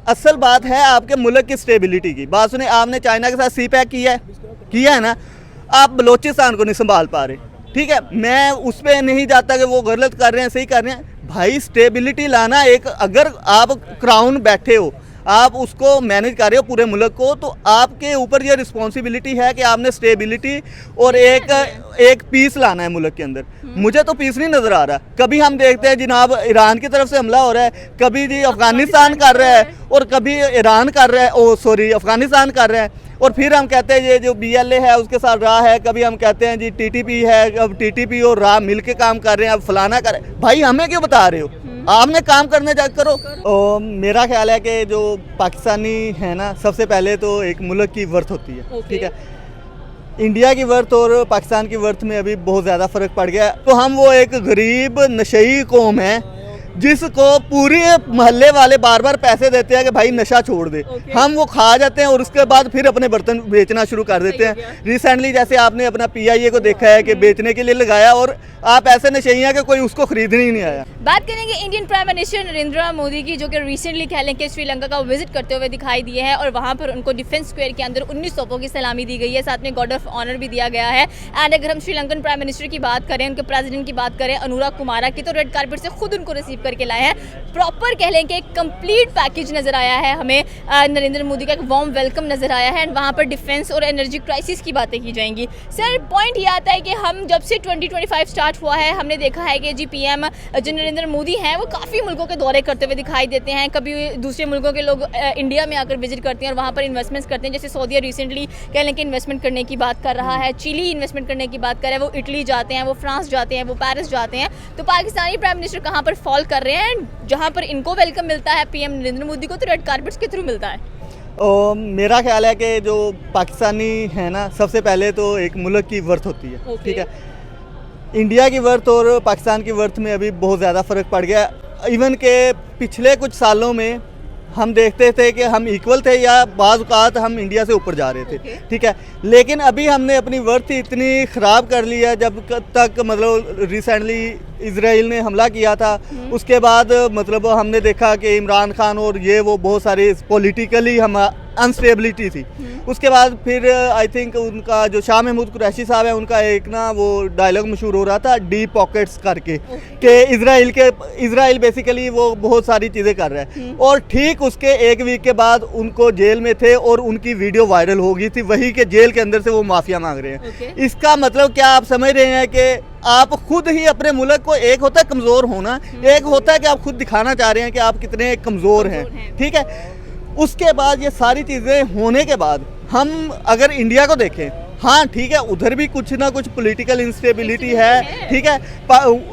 असल बात है आपके मुल्क की स्टेबिलिटी की। बात सुने, आपने चाइना के साथ सी पैक किया है ना, आप बलोचिस्तान को नहीं संभाल पा रहे, ठीक है। मैं उस पर नहीं जाता कि वो गलत कर रहे हैं सही कर रहे हैं, भाई स्टेबिलिटी लाना एक, अगर आप क्राउन बैठे हो, आप उसको मैनेज कर रहे हो पूरे मुल्क को, तो आपके ऊपर ये रिस्पॉन्सिबिलिटी है कि आपने स्टेबिलिटी और एक पीस लाना है मुल्क के अंदर। मुझे तो पीस नहीं नज़र आ रहा। कभी हम देखते हैं जनाब ईरान की तरफ से हमला हो रहा है, कभी जी अफगानिस्तान कर रहा है और कभी ईरान कर रहा है, अफगानिस्तान कर रहा है, और फिर हम कहते हैं ये जो BLA है उसके साथ राह है, कभी हम कहते हैं जी TTP है, अब TTP और राह मिलके काम कर रहे हैं, अब फलाना कर रहे हैं। भाई हमें क्यों बता रहे हो, आपने काम करने जा करो। मेरा ख्याल है कि जो पाकिस्तानी है ना, सबसे पहले तो एक मुल्क की वर्थ होती है, ठीक है। इंडिया की वर्थ और पाकिस्तान की वर्थ में अभी बहुत ज़्यादा फ़र्क पड़ गया। तो हम वो एक गरीब नशई कौम है जिसको पूरे मोहल्ले वाले बार बार पैसे देते हैं कि भाई नशा छोड़ दे, हम वो खा जाते हैं और उसके बाद फिर अपने बर्तन बेचना शुरू कर देते हैं। रिसेंटली जैसे आपने अपना PIA को देखा है कि बेचने के लिए लगाया, और आप ऐसे नशे हैं कि कोई उसको खरीदने ही नहीं आया। बात करेंगे Indian prime minister Narendra Modi की, जो कि रिसेंटली कह लें कि श्रीलंका का विजिट करते हुए दिखाई दिए हैं, और वहाँ पर उनको डिफेंस स्क्वायर के अंदर 19 तोपों की सलामी दी गई है, साथ में गार्ड ऑफ ऑनर भी दिया गया है। एंड अगर हम श्रीलंकन प्राइम मिनिस्टर की बात करें, उनके प्रेसिडेंट की बात करें अनुराग कुमारा की, तो रेड कार्पेट से खुद उनको रिसीव करके लाए हैं। प्रॉपर कह लें कि एक कंप्लीट पैकेज नजर आया है हमें, नरेंद्र मोदी का एक वार्म वेलकम नजर आया है। एंड वहाँ पर डिफेंस और एनर्जी क्राइसिस की बातें की जाएंगी। सर पॉइंट ये आता है कि हम जब से 2025 स्टार्ट हुआ है, हमने देखा है कि जी PM जो नरेंद्र मोदी हैं वो काफ़ी मुल्कों के दौरे करते हुए दिखाई देते हैं। कभी दूसरे मुल्कों के लोग इंडिया में आकर विजिट करते हैं और वहाँ पर इन्वेस्टमेंट्स करते हैं, जैसे सऊदीया रिसेंटली कह लें कि इन्वेस्टमेंट करने की बात कर रहा है, चिली इन्वेस्टमेंट करने की बात कर रहा है, वो इटली जाते हैं, वो फ्रांस जाते हैं, वो पेरिस जाते हैं। तो पाकिस्तानी प्राइम मिनिस्टर कहाँ पर फॉल कर रहे हैं? जहाँ पर इनको वेलकम मिलता है PM नरेंद्र मोदी को, तो रेड कार्पेट्स के थ्रू मिलता है। मेरा ख्याल है कि जो पाकिस्तानी है ना, सबसे पहले तो एक मुल्क की वर्थ होती है, ठीक है। इंडिया की वर्थ और पाकिस्तान की वर्थ में अभी बहुत ज़्यादा फ़र्क पड़ गया। इवन के पिछले कुछ सालों में हम देखते थे कि हम इक्वल थे या बाज़ औक़ात हम इंडिया से ऊपर जा रहे थे, ठीक है। लेकिन अभी हमने अपनी वर्थ इतनी ख़राब कर ली है, जब तक मतलब रिसेंटली इजराइल ने हमला किया था, उसके बाद मतलब हमने देखा कि इमरान खान और ये वो बहुत सारी पॉलिटिकली हम अनस्टेबिलिटी थी। उसके बाद फिर आई थिंक उनका जो शाह महमूद कुरैशी साहब है, उनका एक ना वो डायलॉग मशहूर हो रहा था डीप पॉकेट्स करके, कि इजराइल बेसिकली वो बहुत सारी चीज़ें कर रहा है। और ठीक उसके एक वीक के बाद उनको जेल में थे और उनकी वीडियो वायरल हो गई थी, वही के जेल के अंदर से वो माफिया मांग रहे हैं। इसका मतलब क्या आप समझ रहे हैं कि आप खुद ही अपने मुल्क को, एक होता है कमज़ोर होना, एक होता है कि आप खुद दिखाना चाह रहे हैं कि आप कितने कमज़ोर हैं, ठीक है। उसके बाद ये सारी चीज़ें होने के बाद हम अगर इंडिया को देखें, हाँ ठीक है, उधर भी कुछ ना कुछ पॉलिटिकल इंस्टेबिलिटी है, ठीक है,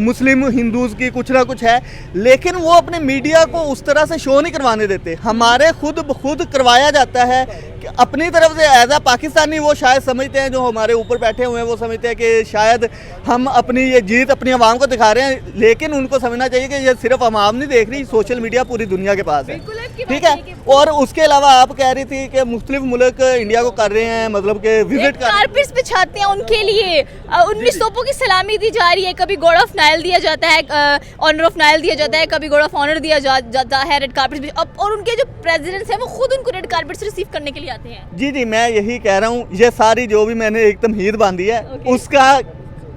मुस्लिम हिंदूज़ की कुछ ना कुछ है, लेकिन वो अपने मीडिया को उस तरह से शो नहीं करवाने देते। हमारे खुद करवाया जाता है कि अपनी तरफ से एज आ पाकिस्तानी वो शायद समझते हैं, जो हमारे ऊपर बैठे हुए हैं वो समझते हैं कि शायद हम अपनी ये जीत अपनी आवाम को दिखा रहे हैं, लेकिन उनको समझना चाहिए कि ये सिर्फ आवाम नहीं देख रही, सोशल मीडिया पूरी दुनिया के पास है, ठीक है। और उसके अलावा आप कह रही थी कि मुख्तलिफ मुल्क इंडिया को कर रहे हैं, मतलब कि विजिट कर कारपेट्स बिछाते हैं उनके लिए, 19 तोपों की सलामी दी जा रही है, कभी गार्ड ऑफ नाइल दिया जाता है, ऑनर ऑफ नाइल दिया जाता है, कभी गार्ड ऑफ ऑनर दिया जाता है, रेड कार्पेट। और उनके जो प्रेसिडेंट्स हैं वो खुद उनको रेड कार्पेट से रिसीव करने के लिए आते हैं। जी मैं यही कह रहा हूँ, ये सारी जो भी मैंने एक तमहीद बांधी है, उसका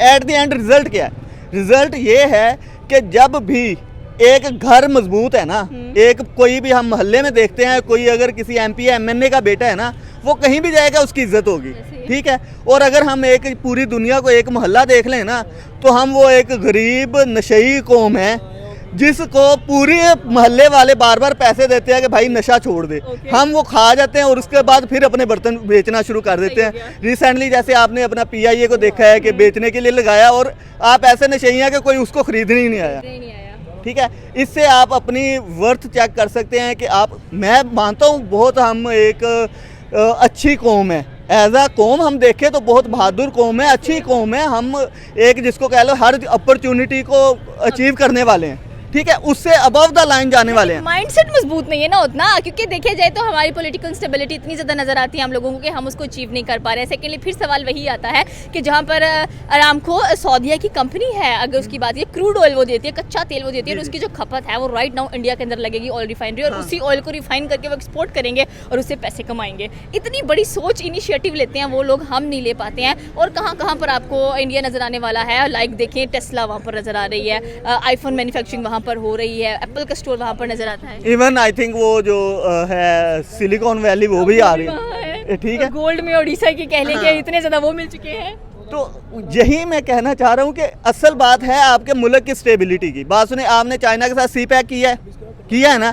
एट द एंड रिजल्ट क्या है? रिजल्ट ये है कि जब भी एक घर मजबूत है ना, एक कोई भी हम मोहल्ले में देखते हैं, कोई अगर किसी MP या MNA का बेटा है ना, वो कहीं भी जाएगा उसकी इज्जत होगी, ठीक है। और अगर हम एक पूरी दुनिया को एक मोहल्ला देख लें ना, तो हम वो एक गरीब नशई कौम है जिसको पूरे मोहल्ले वाले बार बार पैसे देते हैं कि भाई नशा छोड़ दे, हम वो खा जाते हैं और उसके बाद फिर अपने बर्तन बेचना शुरू कर देते हैं। रिसेंटली जैसे आपने अपना PIA को देखा है कि बेचने के लिए लगाया, और आप ऐसे नशे हैं कि कोई उसको खरीदने ही नहीं आया, ठीक है। इससे आप अपनी वर्थ चेक कर सकते हैं कि आप, मैं मानता हूँ बहुत हम एक अच्छी कौम है, एज आ कौम हम देखें तो बहुत बहादुर कौम है, अच्छी कौम है, हम एक जिसको कह लो हर अपॉर्चुनिटी को अचीव करने वाले हैं, ठीक है, उससे अबव द लाइन जाने वाले हैं। माइंडसेट मजबूत नहीं है ना उतना, क्योंकि देखिए जाए तो हमारी पॉलिटिकल स्टेबिलिटी इतनी ज़्यादा नज़र आती है हम लोगों को कि हम उसको अचीव नहीं कर पा रहे हैं। सेकेंडली फिर सवाल वही आता है कि जहाँ पर अरामको सऊदीया की कंपनी है, अगर उसकी बात है क्रूड ऑयल वो देती है, कच्चा तेल वो देती है, और उसकी जो खपत है वो राइट नाउ इंडिया के अंदर लगेगी ऑयल रिफाइनरी, और उसी ऑयल को रिफाइन करके वो एक्सपोर्ट करेंगे और उससे पैसे कमाएंगे। इतनी बड़ी सोच इनिशिएटिव लेते हैं वो लोग, हम नहीं ले पाते हैं। और कहाँ पर आपको इंडिया नज़र आने वाला है, लाइक देखिए टेस्ला वहाँ पर नज़र आ रही है, आईफोन मैन्युफैक्चरिंग वहाँ पर हो रही है, एप्पल का स्टोर वहाँ पर नजर आता है। इवन आई थिंक वो जो है सिलिकॉन वैली वो भी आ रही है, ठीक है। गोल्ड में उड़ीसा की कह लें कि इतने ज़्यादा वो मिल चुके हैं। तो यही मैं कहना चाह रहा हूँ कि असल बात है आपके मुल्क की स्टेबिलिटी की। बात सुने, आपने चाइना के साथ सी पैक किया है ना,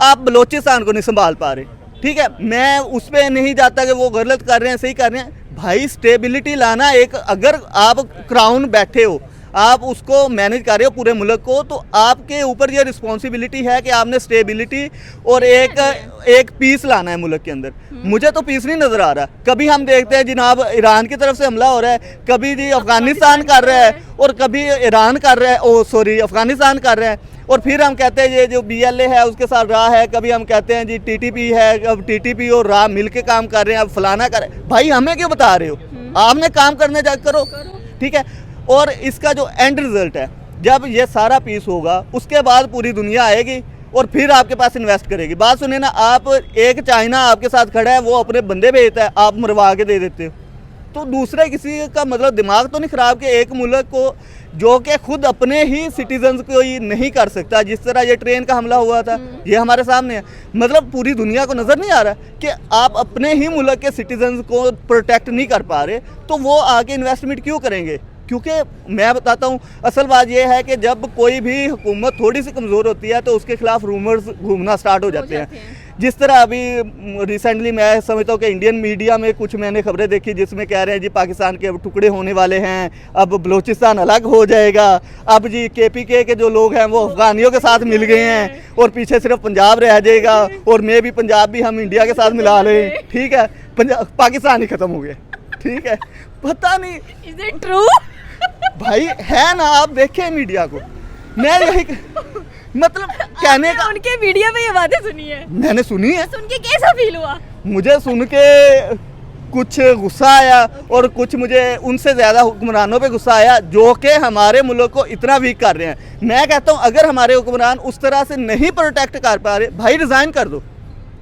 आप बलोचिस्तान को नहीं संभाल पा रहे, ठीक है। मैं उस पर नहीं जाता कि वो गलत कर रहे हैं सही कर रहे हैं, भाई स्टेबिलिटी लाना एक, अगर आप क्राउन बैठे हो, आप उसको मैनेज कर रहे हो पूरे मुल्क को, तो आपके ऊपर ये रिस्पॉन्सिबिलिटी है कि आपने स्टेबिलिटी और एक पीस लाना है मुल्क के अंदर। मुझे तो पीस नहीं नज़र आ रहा। कभी हम देखते हैं जनाब ईरान की तरफ से हमला हो रहा है, कभी जी अफगानिस्तान कर रहा है, और कभी ईरान कर रहा है, अफगानिस्तान कर रहा है, और फिर हम कहते हैं ये जो BLA है उसके साथ राह है, कभी हम कहते हैं जी TTP है, अब TTP और राह मिल के काम कर रहे हैं, अब फलाना कर रहे हैं। भाई हमें क्यों बता रहे हो, आपने काम करने जा करो, ठीक है। और इसका जो एंड रिजल्ट है, जब ये सारा पीस होगा उसके बाद पूरी दुनिया आएगी और फिर आपके पास इन्वेस्ट करेगी। बात सुने ना, आप एक चाइना आपके साथ खड़ा है, वो अपने बंदे भेजता है, आप मरवा के दे देते हो, तो दूसरे किसी का मतलब दिमाग तो नहीं ख़राब कि एक मुल्क को जो कि खुद अपने ही सिटीजन्स को ही नहीं कर सकता, जिस तरह ये ट्रेन का हमला हुआ था, ये हमारे सामने है। मतलब पूरी दुनिया को नज़र नहीं आ रहा कि आप अपने ही मुल्क के सिटीजन्स को प्रोटेक्ट नहीं कर पा रहे, तो वो आगे इन्वेस्टमेंट क्यों करेंगे? क्योंकि मैं बताता हूँ, असल बात यह है कि जब कोई भी हुकूमत थोड़ी सी कमज़ोर होती है तो उसके खिलाफ रूमर्स घूमना स्टार्ट हो जाते हैं। जिस तरह अभी रिसेंटली मैं समझता हूँ कि इंडियन मीडिया में कुछ मैंने खबरें देखी जिसमें कह रहे हैं जी पाकिस्तान के अब टुकड़े होने वाले हैं, अब बलूचिस्तान अलग हो जाएगा, अब जी KPK के जो लोग हैं वो अफगानियों के साथ मिल गए हैं और पीछे सिर्फ पंजाब रह जाएगा, और मे भी पंजाब भी हम इंडिया के साथ मिला लें, ठीक है, पाकिस्तान ही ख़त्म हो गया, ठीक है। पता नहीं इज इट ट्रू भाई, है ना, आप देखें मीडिया को। मैं यही मतलब कहने का, उनके वीडियो में ये बातें सुनी है, मैंने सुनी है। सुन के कैसा फील हुआ? मुझे सुन के कुछ गुस्सा आया, और कुछ मुझे उनसे ज़्यादा हुक्मरानों पे गुस्सा आया जो कि हमारे मुल्क को इतना वीक कर रहे हैं। मैं कहता हूँ अगर हमारे हुक्मरान उस तरह से नहीं प्रोटेक्ट कर पा रहे, भाई रिज़ाइन कर दो,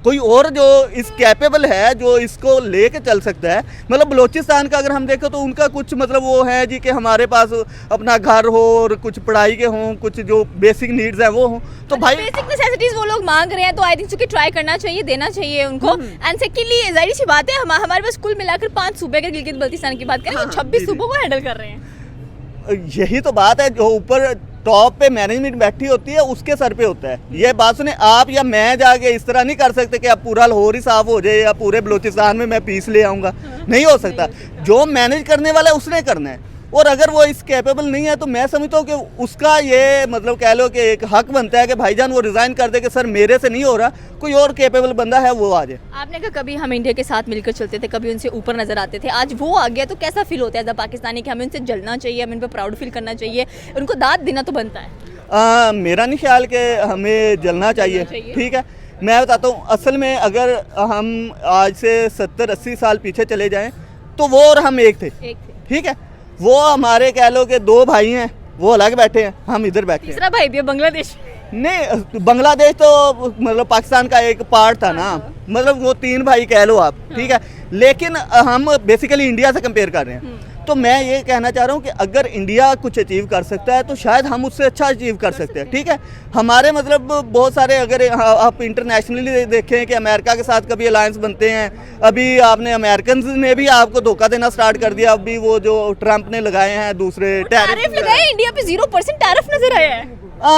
कोई और जो इस कैपेबल है, जो इसको लेके चल सकता है। मतलब बलूचिस्तान का अगर हम देखें तो उनका कुछ मतलब वो है जी कि हमारे पास अपना घर हो और कुछ पढ़ाई के हों, कुछ जो बेसिक नीड्स हैं वो हों, तो भाई बेसिक नेसेसिटीज वो लोग मांग रहे हैं, तो आई थिंक कि ट्राई करना चाहिए, देना चाहिए उनको। एंड सेकेंडली जाहिर सी बात है हमारे पास कुल मिलाकर 5 सूबे के, गिलगित बल्तिस्तान की बात करें तो 26 सूबों को हैंडल कर रहे हैं। यही तो बात है, जो ऊपर टॉप पे मैनेजमेंट बैठी होती है उसके सर पे होता है। ये बात सुने, आप या मैं जाके इस तरह नहीं कर सकते कि अब पूरा लाहौर ही साफ हो जाए या पूरे बलूचिस्तान में मैं पीस ले आऊँगा, नहीं हो सकता। जो मैनेज करने वाला है उसने करना है, और अगर वो इस कैपेबल नहीं है तो मैं समझता हूँ कि उसका ये मतलब कह लो कि एक हक बनता है कि भाईजान वो रिज़ाइन कर दे कि सर मेरे से नहीं हो रहा, कोई और कैपेबल बंदा है वो आ जाए। आपने कहा कभी हम इंडिया के साथ मिलकर चलते थे, कभी उनसे ऊपर नजर आते थे, आज वो आ गया तो कैसा फील होता है एज अ पाकिस्तानी कि हमें उनसे जलना चाहिए, हमें उन पर प्राउड फील करना चाहिए, उनको दाद देना तो बनता है? मेरा नहीं ख्याल कि हमें जलना चाहिए, ठीक है। मैं बताता हूँ, असल में अगर हम आज से 70-80 साल पीछे चले जाएं तो वो और हम एक थे, ठीक है। वो हमारे कह लो कि 2 भाई हैं, वो अलग बैठे हैं, हम इधर बैठे हैं। तीसरा भाई भी है बांग्लादेश। नहीं, बांग्लादेश तो मतलब पाकिस्तान का एक पार्ट था ना, मतलब वो 3 भाई कह लो आप, ठीक है। लेकिन हम बेसिकली इंडिया से कंपेयर कर रहे हैं, तो मैं ये कहना चाह रहा हूँ कि अगर इंडिया कुछ अचीव कर सकता है तो शायद हम उससे अच्छा अचीव कर सकते हैं, ठीक है। हमारे मतलब बहुत सारे, अगर आप इंटरनेशनली देखें कि अमेरिका के साथ कभी अलायंस बनते हैं, अभी आपने अमेरिकन ने भी आपको धोखा देना स्टार्ट कर दिया। अभी वो जो ट्रंप ने लगाए हैं दूसरे टैरिफ लगाए, इंडिया पे 0% टैरिफ नजर आया है।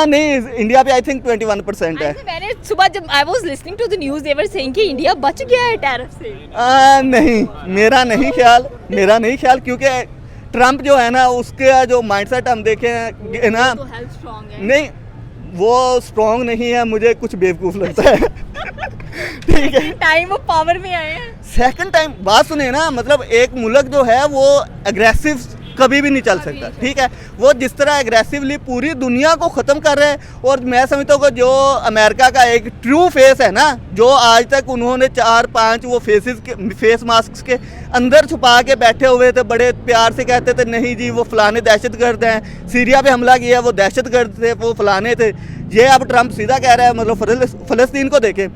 नहीं, इंडिया पे आई थिंक 21% है। मैंने सुबह जब I was listening to the news, they were saying कि इंडिया बच गया है टैरिफ से। नहीं, मेरा नहीं ख्याल, क्योंकि ट्रंप जो है ना उसका जो माइंडसेट हम देखें ना, तो हेल्थ स्ट्रांग है। नहीं, वो स्ट्रांग नहीं है, मुझे कुछ बेवकूफ़ लगता है। ठीक है, टाइम ऑफ पावर में आए हैं। सेकंड टाइम बात सुने ना, मतलब एक मुल्क जो है वो एग्रेसिव कभी भी नहीं चल सकता, ठीक है। वो जिस तरह एग्रेसिवली पूरी दुनिया को ख़त्म कर रहे हैं, और मैं समझता हूँ कि जो अमेरिका का एक ट्रू फेस है ना, जो आज तक उन्होंने 4-5 वो फेस मास्क के अंदर छुपा के बैठे हुए थे, बड़े प्यार से कहते थे नहीं जी वो फलाने दहशतगर्द हैं, सीरिया पे हमला किया वो दहशतगर्द थे, वो फलाने थे। ये अब ट्रंप सीधा कह रहा है, मतलब फ़लस्तीन को देखे,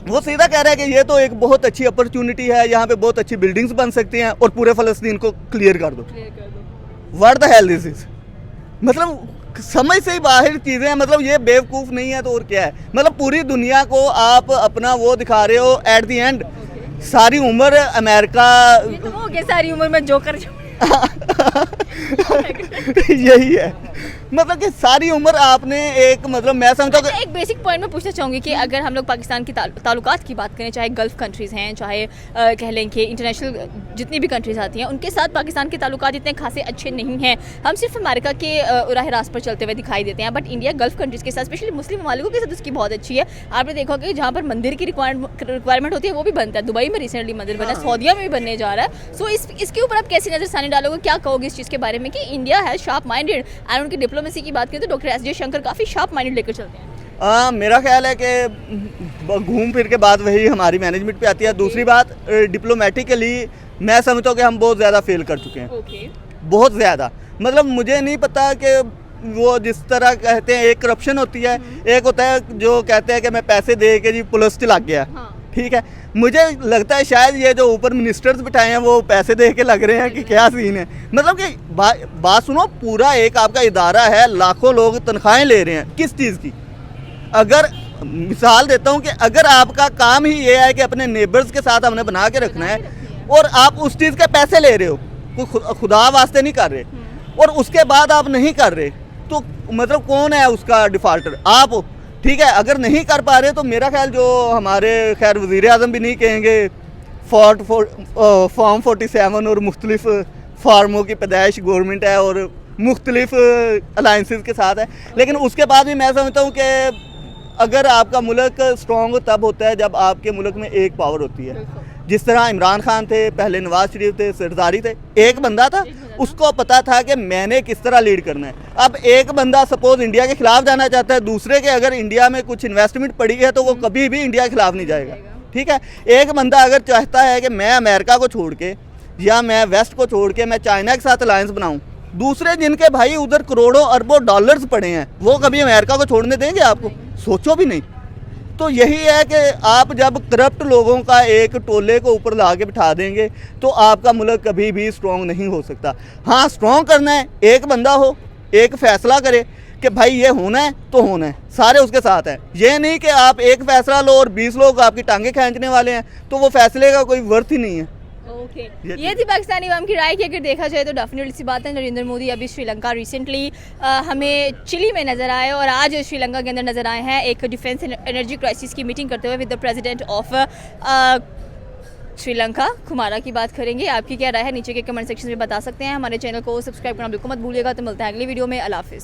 वो सीधा कह रहा है कि ये तो एक बहुत अच्छी अपॉर्चुनिटी है, यहाँ पे बहुत अच्छी बिल्डिंग्स बन सकती हैं और पूरे फ़लस्तीन को क्लियर कर दो। What the hell this is, मतलब समझ से ही बाहर चीज़ें हैं। मतलब ये बेवकूफ़ नहीं है तो और क्या है। मतलब पूरी दुनिया को आप अपना वो दिखा रहे हो, एट द एंड सारी उम्र अमेरिका ये तो हो गया सारी उम्र में जोकर यही है, मतलब कि सारी उम्र आपने एक, मतलब मैं समझता हूँ एक बेसिक पॉइंट में पूछना चाहूँगी कि अगर हम लोग पाकिस्तान की ताल्लुकात की बात करें, चाहे गल्फ़ कंट्रीज़ हैं, चाहे कह लें कि इंटरनेशनल जितनी भी कंट्रीज़ आती हैं, उनके साथ पाकिस्तान के ताल्लुकात इतने खासे अच्छे नहीं हैं। हम सिर्फ अमेरिका के राह रास्त पर चलते हुए दिखाई देते हैं, बट इंडिया गल्फ़ कंट्रीज़ के साथ, स्पेशली मुस्लिम ममालिकों के साथ उसकी बहुत अच्छी है। आपने देखा होगा कि जहाँ पर मंदिर की रिक्वायरमेंट होती है वो भी बनता है। दुबई में रिसेंटली मंदिर बना, सऊदीया में भी बनने जा रहा है। सो इसके ऊपर आप कैसी नज़रसानी डालोगे, क्या कहोगे इस चीज़ के बारे में कि इंडिया है शार्प माइंडेड, एंड उनकी डिप्लोमेसी की बात करें तो डॉक्टर एस जयशंकर काफ़ी शार्प माइंडेड लेकर चलते हैं। मेरा ख्याल है कि घूम फिर के बात वही हमारी मैनेजमेंट पे आती है। दूसरी बात, डिप्लोमेटिकली मैं समझता हूँ कि हम बहुत ज़्यादा फेल कर चुके हैं, बहुत ज़्यादा। मतलब मुझे नहीं पता कि वो जिस तरह कहते हैं, एक करप्शन होती है, एक होता है जो कहते हैं कि मैं पैसे दे के जी पुलिस लग गया, ठीक है। मुझे लगता है शायद ये जो ऊपर मिनिस्टर्स बिठाए हैं वो पैसे दे के लग रहे हैं कि क्या सीन है। मतलब कि बात सुनो, पूरा एक आपका इदारा है, लाखों लोग तनख्वाहें ले रहे हैं, किस चीज़ की? अगर मिसाल देता हूँ कि अगर आपका काम ही ये है कि अपने नेबर्स के साथ हमने बना के रखना है, और आप उस चीज़ के पैसे ले रहे हो, कोई खुदा वास्ते नहीं कर रहे, और उसके बाद आप नहीं कर रहे, तो मतलब कौन है उसका डिफ़ाल्टर? आप हो, ठीक है। अगर नहीं कर पा रहे तो मेरा ख्याल जो हमारे खैर वज़ीर आज़म भी नहीं कहेंगे, फॉर्म 47 और मुख्तलिफ फार्मों की पैदाइश गवर्नमेंट है और मुख्तलिफ अलाइंसेस के साथ है, लेकिन उसके बाद भी मैं समझता हूँ कि अगर आपका मुल्क स्ट्रॉन्ग तब होता है जब आपके मुल्क में एक पावर होती है। जिस तरह इमरान खान थे, पहले नवाज शरीफ थे, सरदारी थे, एक बंदा था, उसको पता था कि मैंने किस तरह लीड करना है। अब एक बंदा सपोज इंडिया के खिलाफ जाना चाहता है, दूसरे के अगर इंडिया में कुछ इन्वेस्टमेंट पड़ी है तो वो कभी भी इंडिया के खिलाफ नहीं जाएगा, ठीक है। एक बंदा अगर चाहता है कि मैं अमेरिका को छोड़ के या मैं वेस्ट को छोड़ के मैं चाइना के साथ अलायंस बनाऊं, दूसरे जिनके भाई उधर करोड़ों अरबों डॉलर्स पड़े हैं, वो कभी अमेरिका को छोड़ने देंगे आपको? सोचो भी नहीं। तो यही है कि आप जब करप्ट लोगों का एक टोले को ऊपर ला के बिठा देंगे तो आपका मुल्क कभी भी स्ट्रॉन्ग नहीं हो सकता। हाँ, स्ट्रॉन्ग करना है, एक बंदा हो, एक फ़ैसला करे कि भाई ये होना है तो होना है, सारे उसके साथ हैं। ये नहीं कि आप एक फ़ैसला लो और 20 लोग आपकी टांगें खींचने वाले हैं, तो वो फैसले का कोई वर्थ ही नहीं है। ओके, ये थी पाकिस्तानी अवाम की राय की अगर देखा जाए तो डेफिनेटली सी बात है। नरेंद्र मोदी अभी श्रीलंका रिसेंटली हमें चिली में नज़र आए और आज श्रीलंका के अंदर नज़र आए हैं एक डिफेंस एनर्जी क्राइसिस की मीटिंग करते हुए with the president of Sri Lanka. Kumara की बात करेंगे, आपकी क्या राय है नीचे के कमेंट सेक्शन में बता सकते हैं। हमारे चैनल को सब्सक्राइब करना बिल्कुल मत भूलिएगा। तो मिलते हैं अगली वीडियो में। अल्लाह हाफिज़।